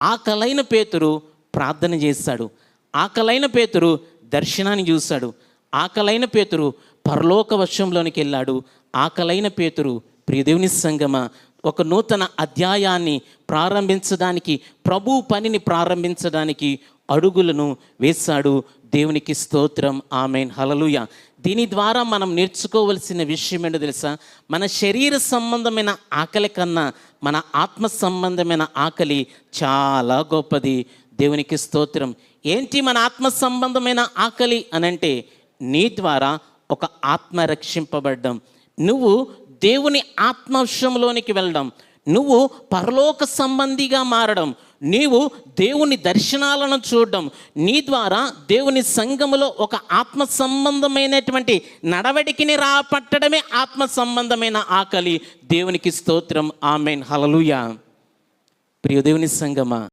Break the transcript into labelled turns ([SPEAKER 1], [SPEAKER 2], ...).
[SPEAKER 1] ఆకలైన పేతురు ప్రార్థన చేశాడు. ఆకలైన పేతురు దర్శనాన్ని చూశాడు. ఆకలైన పేతురు పరలోక వర్షంలోనికి వెళ్ళాడు. ఆకలైన పేతురు, ప్రియదేవుని సంగమా, ఒక నూతన అధ్యాయాన్ని ప్రారంభించడానికి, ప్రభు పనిని ప్రారంభించడానికి అడుగులను వేశాడు. దేవునికి స్తోత్రం, ఆమేన్, హల్లెలూయా. దీని ద్వారా మనం నేర్చుకోవలసిన విషయం ఏంటో తెలుసా? మన శరీర సంబంధమైన ఆకలి కన్నా మన ఆత్మ సంబంధమైన ఆకలి చాలా గొప్పది. దేవునికి స్తోత్రం. ఏంటి మన ఆత్మ సంబంధమైన ఆకలి అనంటే, నీ ద్వారా ఒక ఆత్మ రక్షింపబడ్డం, నువ్వు దేవుని ఆత్మవిషయంలోనికి వెళ్ళడం, నువ్వు పరలోక సంబంధిగా మారడం, నీవు దేవుని దర్శనాలను చూడడం, నీ ద్వారా దేవుని సంఘములో ఒక ఆత్మ సంబంధమైనటువంటి నడవడికిని రాపట్టడమే ఆత్మ సంబంధమైన ఆకలి. దేవునికి స్తోత్రం, ఆమేన్, హల్లెలూయా. ప్రియ దేవుని సంగమా,